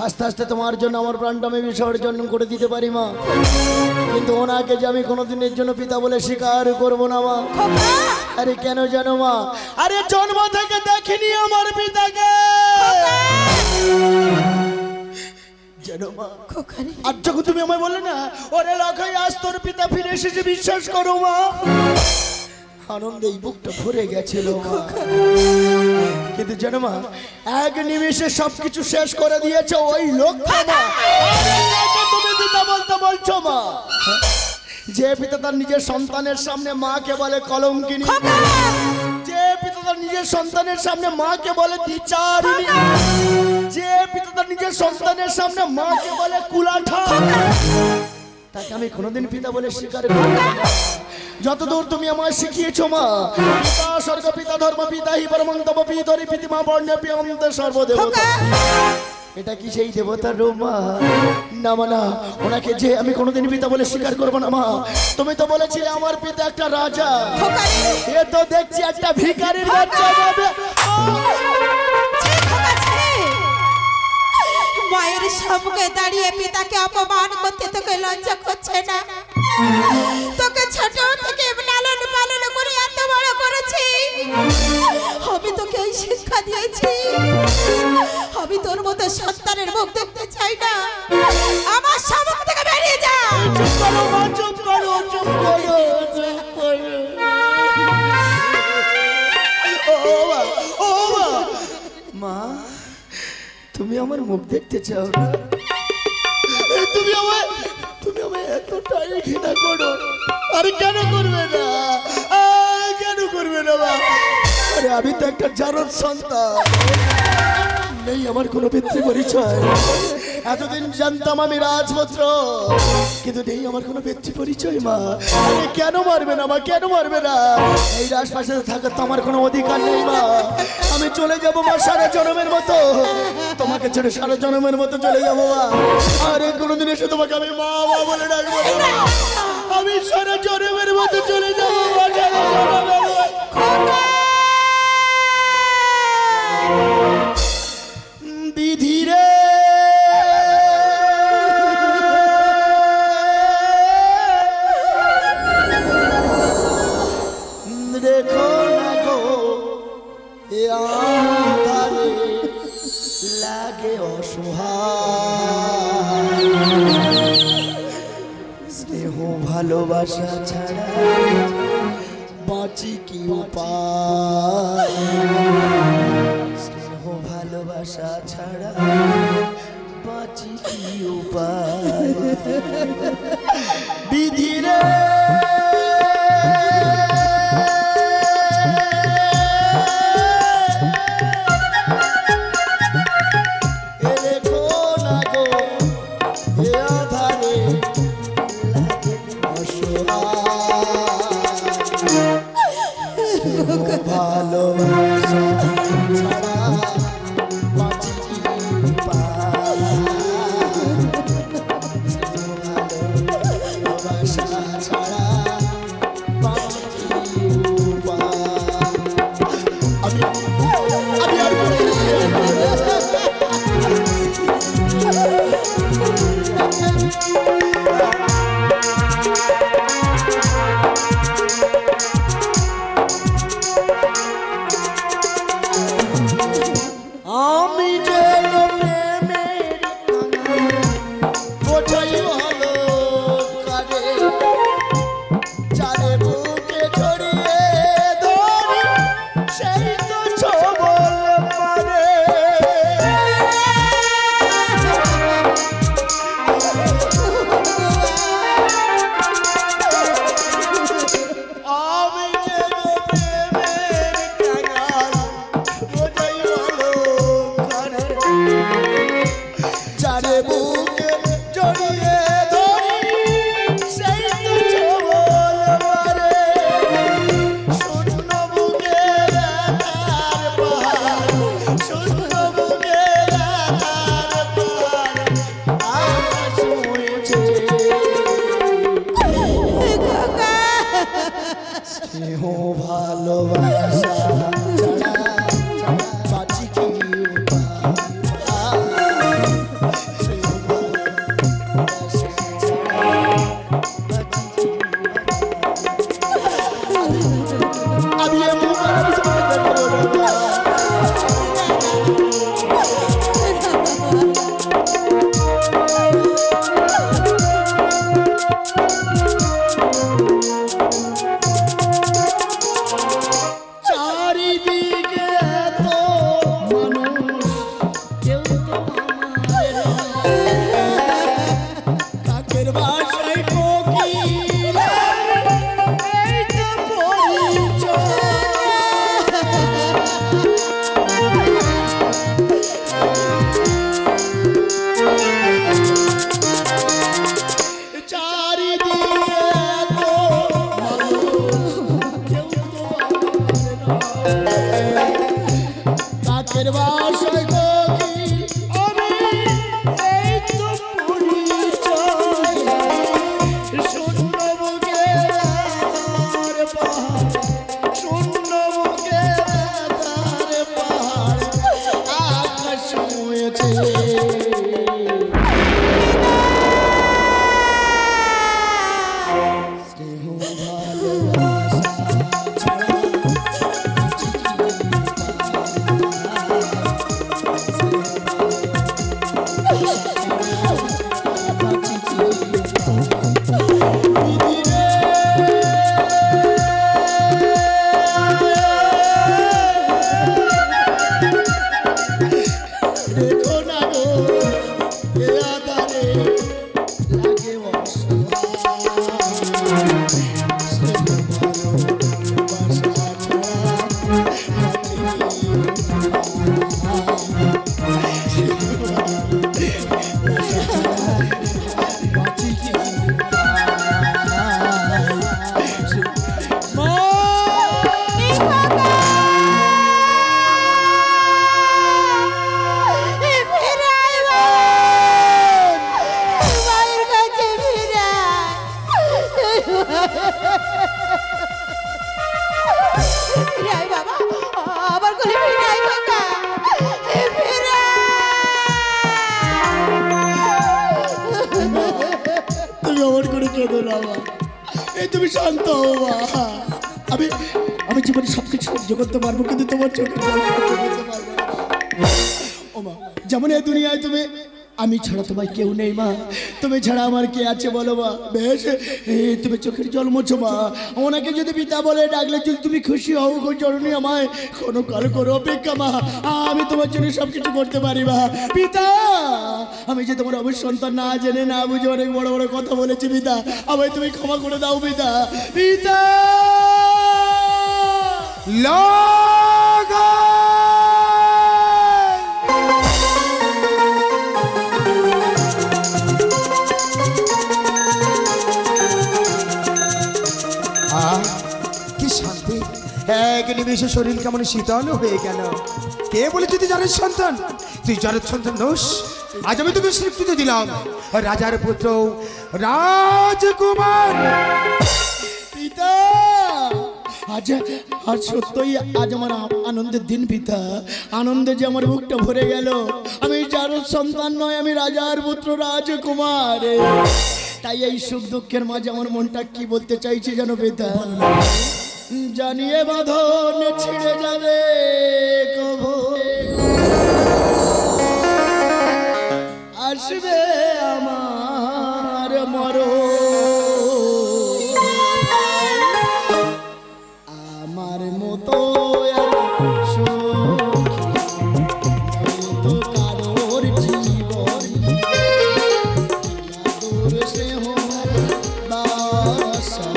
আস্তে আস্তে তোমার জন্য আমার প্রাণটা আমি বিসর্জন করে দিতে পারি মা, কিন্তু ওনাকে যে আমি কোনোদিনের জন্য পিতা বলে স্বীকার করব না মা। আরে কেন জানো মা, আরে জন্ম থেকে দেখিনি আমার পিতাকে জানো মা। আর যখন তুমি আমায় বললে না ওরে লখাই আজ তোর পিতা ফিরে এসেছে, বিশ্বাস করো মা, আনন্দে এই বুকটা ভরে গেছিল। কিন্তু জানো মা, এক নিমেষে সবকিছু শেষ করে দিয়েছে ওই লোকটা মা। তুমি পিতা বলতে বলছো মা, যে পিতা তার নিজের সন্তানের সামনে মাকে বলে কলঙ্কিনী, যে পিতা তার নিজের সন্তানের সামনে মাকে বলে দ্বিচারিণী, যে পিতা তার নিজের সন্তানের সামনে মাকে বলে কুলাঠা, তাকে আমি কোনোদিন পিতা বলে স্বীকার করি না। যতদূর তুমি আমায় শিখিয়েছো মা, পিতা স্বর্গ পিতা ধর্ম পিতা হি পরমন্তম পিতরি পিতিমা বর্ণ পিয়ন্ত সর্বদেবতা, এটা কি সেই দেবতার রূপ মা? না মা না, ওনাকে যে আমি কোনোদিন পিতা বলে স্বীকার করবো না মা। তুমি তো বলেছিলে আমার পিতা একটা রাজা, এ তো দেখছি একটা ভিখারির বাচ্চা হবে। মায়ের সামনে দাঁড়িয়ে পিতাকে অপমান করতে তোকে লজ্জা করছে না? তোকে ছোট থেকে লালন পালন করে এত বড় করেছি, আমি তোকে এই শিক্ষা দিয়েছি। আমি তোর মতো সন্তানের মুখ দেখতে চাই না, আমার সামনে থেকে বেরিয়ে যা। চুপ করো মা, চুপ করো, চুপ করো, চুপ করো। ও মা, তুমি আমার মুখ দেখতে চাও না? তুমি আমায় এতটাই ঘৃণা করো? আরে কেন করবে না, কেন করবে না মা? আরে আমি তো একটা জারদ সন্তান, নেই আমার কোনো পিতৃ পরিচয়। এতদিন জানতাম আমি রাজপুত্র, কিন্তু নেই আমার কোনো পিতৃ পরিচয় মা। আরে কেন মারবে না মা, কেন মারবে না? এই রাজপাশে থাকার তো আমার কোনো অধিকার নেই মা। আমি চলে যাবো মা সারা জনমের মতো, তোমাকে ছেড়ে সারা জনমের মতো চলে যাবো মা। আরে কোনোদিন এসে তোমাকে আমি মা মা বলে ডাকবো না, আমি সারা জনমের মতো চলে যাবো মা, সারা জনমের মতো। বিধিরে দেখো না গো, এ আধারে লাগে অসহায়, স্নেহ ভালোবাসা ছাড়া বাঁচি কি উপায়, স্নেহ ভালোবাসা ছাড়া বাঁচি কি উপায়। বিধিরে ভালোবাসা ছাড়া বাঁচি কি উপায়, ভালোবাসা ছাড়া বাঁচি কি উপায়। আমি আর আমি যে প্রেমের বোঝাই ভালো কাজে, চারে বুকে ছড়িয়ে ধরি সেই তো ছবল পারে। আমি যে প্রেমের কাঙাল বোঝাই ভালো কাজে, চারে বুকে জড়িয়ে ধরি সেই তো ছবল পারে। শূন্য বুকে ব্যথার পাহাড়, শূন্য বুকে ব্যথার পাহাড় আকাশ হয়েছে। স্নেহ ভালোবাসা ছাড়া বাঁচি কি উপায়। তুমি শান্ত হও আমি আমি জীবনে সবকিছু সহ্য করতে পারবো কিন্তু তোমার চোখে জল সহ্য করতে পারবো না ও মা যেমন এই দুনিয়ায় তুমি আমি ছাড়া তোমার কেউ নেই মা তুমি ছাড়া আমার কে আছে বলো মা বেশ তুমি চোখের জল মোছো মা ওনাকে যদি পিতা বলে ডাকলে যদি তুমি খুশি হও গো জননী আমায় কোনো কাল করো অপেক্ষা মা আমি তোমার জন্য সব কিছু করতে পারি মা পিতা আমি যে তোমার অবশ্য সন্তান না জেনে না বুঝে অনেক বড় বড় কথা বলেছি পিতা আমায় তুমি ক্ষমা করে দাও পিতা পিতা লাগা কি শান্তি এক নিমেষে শরীর কেমন শীতল হয়ে গেল কে বলেছি তুই জারের সন্তান তুই জারের সন্তান দোষ আজ আমি তোকে স্বীকৃতি দিলাম রাজার পুত্র রাজকুমার পিতা আজ আজ সত্যই আজ আমার আনন্দের দিন পিতা আনন্দে যে আমার বুকটা ভরে গেল আমি যার সন্তান নয় আমি রাজার পুত্র রাজকুমার তাই এই সুখ দুঃখের মাঝে আমার মনটা কি বলতে চাইছে যেন পিতা জানিয়ে বাঁধন ছিঁড়ে যাবে কবো আসবে আমার মরণ আমার মতো তো কারোর জীবন বাসা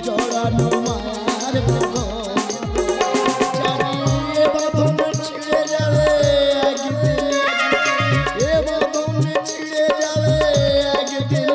জড়ানো মার জানিয়ে বাঁধন ছিঁড়ে যাবে একদিন এ বাঁধন ছিঁড়ে যাবে একদিন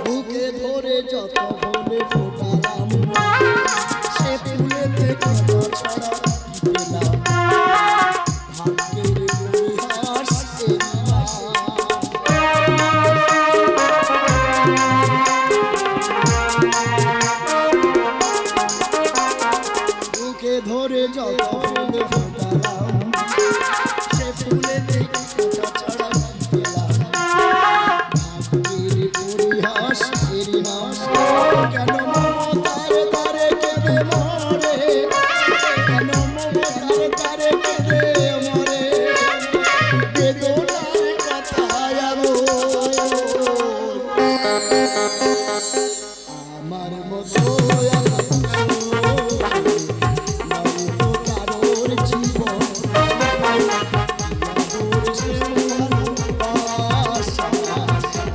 বুকে ধরে যত বলে ফোটালাম সে ফুলেতে কাঁটা ছড়া দিলাম ভাগ্যের পরিহাস বুকে ধরে যত ফুলে ফোটালাম সে ফুলেতে কাঁটা ছড়া দিলাম ভাগ্যের পরিহাস কেন মমতার তারে কেঁদে মরে কেন মমতার তারে কেঁদে মরে বেদনার কথায় আমার মতো কারোর জীবন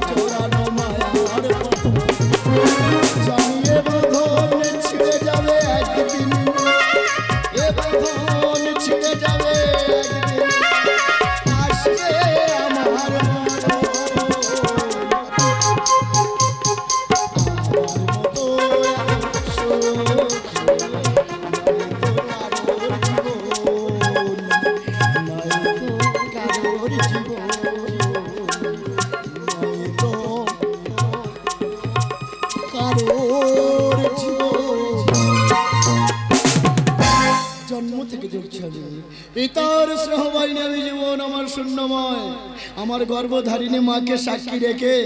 চোরানো মায়ার জানিয়ে বাঁধন ছিঁড়ে যাবে একদিন এ বাঁধন ছিঁড়ে যাবে একদিন আসবে আমার মতো কারোর জীবন জন্ম থেকে দেখছি আমি পিতার স্নেহবাহিনী আমি জীবন আমার শূন্যময় আমার গর্ভধারিণী মাকে সাক্ষী রেখে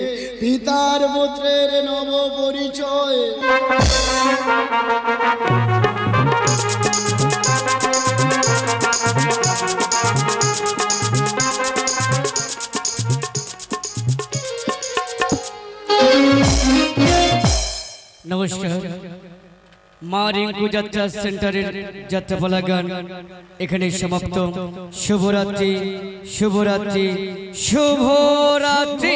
পিতার পুত্রের নব পরিচয় নমস্কার মা রিঙ্কু যাত্রা সেন্টারের যাত্রাপালা গান এখানে সমাপ্ত। শুভরাত্রি শুভরাত্রি শুভরাত্রি।